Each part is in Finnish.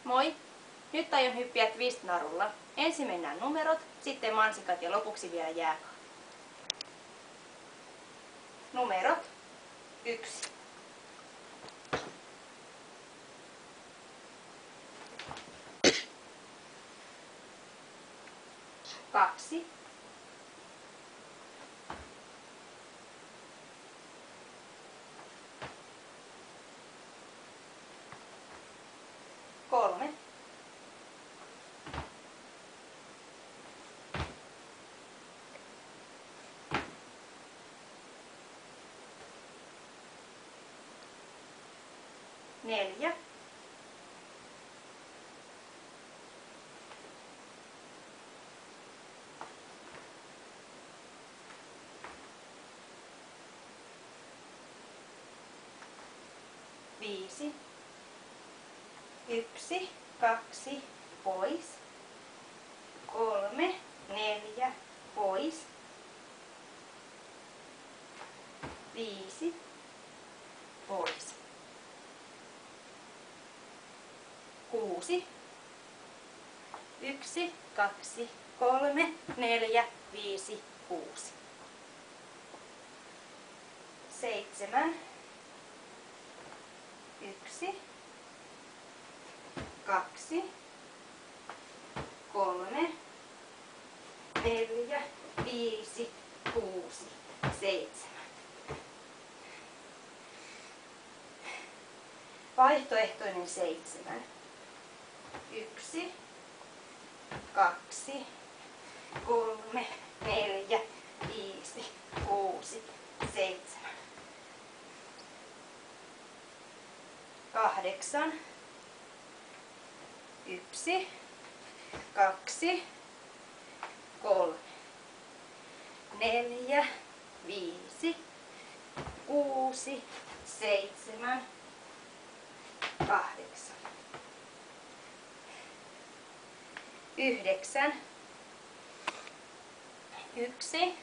Moi! Nyt aion hyppiä twist-narulla. Ensin mennään numerot, sitten mansikat ja lopuksi vielä jääkaappi. Numerot 1. 2. 3. 4. 5. 1, 2, pois. 3, 4, pois. 5, pois. 6. 1, 2, 3, 4, 5, 6. 7. 1, 2, 3, 4, 5, 6, 7. Vaihtoehtoinen 7. 1, 2, 3, 4, 5, 6, 7. 8. 1, 2, 3, 4, 5, 6, 7, 8. 9. 1,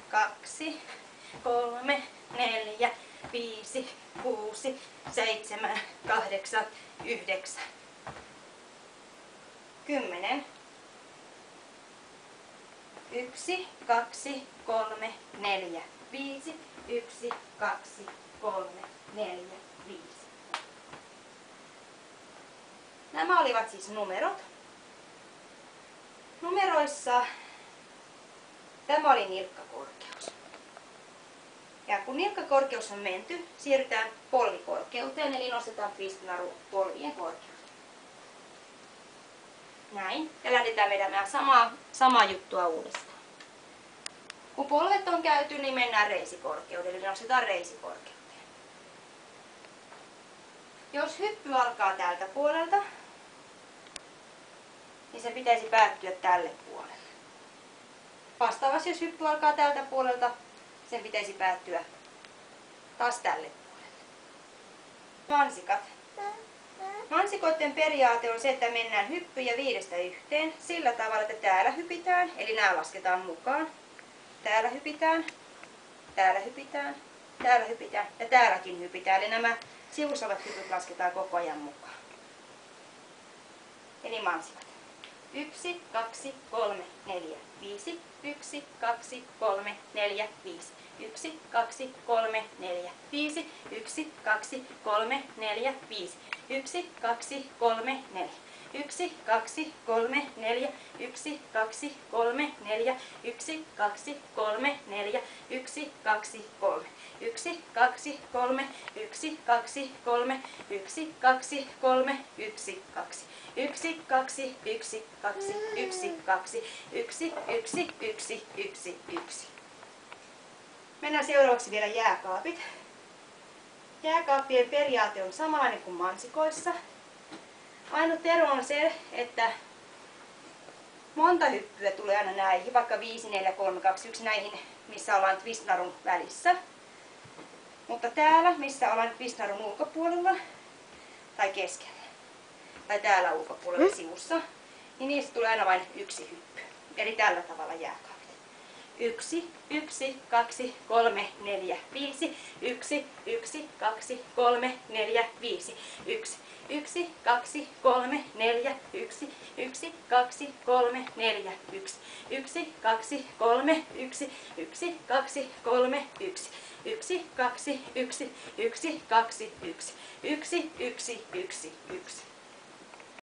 2, 3, 4, 5, 6, 7, 8, 9. 10. 1, 2, 3, 4, 5, 1, 2, 3, 4, 5. Nämä olivat siis numerot. Numeroissa tämä oli nilkkakorkeus. Ja kun nilkkakorkeus on menty, siirrytään polvikorkeuteen, eli nostetaan twist-naru polvien korkeuteen. Näin. Ja lähdetään vetämään samaa juttua uudestaan. Kun polvet on käyty, niin mennään reisikorkeudelle, eli nostetaan reisikorkeuteen. Jos hyppy alkaa tältä puolelta, niin se pitäisi päättyä tälle puolelle. Vastaavasti jos hyppy alkaa tältä puolelta, sen pitäisi päättyä taas tälle puolelle. Mansikat. Mansikoiden periaate on se, että mennään hyppyjä 5-1 sillä tavalla, että täällä hypitään, eli nämä lasketaan mukaan. Täällä hypitään, täällä hypitään, täällä hypitään ja täälläkin hypitään, eli nämä sivussa olevat hypyt lasketaan koko ajan mukaan. Eli mansikat. 1, 2, 3, 4, 5. 1, 2, 3, 4, 5. 1, 2, 3, 4, 5. 1, 2, 3, 4, 5. 1, 2, 3, 4. 1, 2, 3, 4. 1, 2, 3, 4. 1, 2, 3, 4. 1, 2, 3. 1, 2, 3. 1, 2, 3. 1, 2, 3. 1, 2. 1, 2, 1, 2, 1, 2, 1, 1, 1, 1, 1. Mennään seuraavaksi vielä jääkaapit. Jääkaappien periaate on samanlainen kuin mansikoissa. Ainut ero on se, että monta hyppyä tulee aina näihin, vaikka 5, 4, 3, 2, 1 näihin, missä ollaan twist-narun välissä. Mutta täällä, missä ollaan twist-narun ulkopuolella tai keskellä, tai täällä ulkopuolella sivussa, niin niistä tulee aina vain yksi hyppy. Eli tällä tavalla jääkaapit. 1, 1, 2, 3, 4, 5. 1, 1, 2, 3, 4, 5. 1, 1, 2, 3, 4, 1, 1, 2, 3, 4, 1, 1, 2, 3, 1, 1, 2, 3, 1, 1, 2, 1, 1, 2, 1, 1, 1, 1.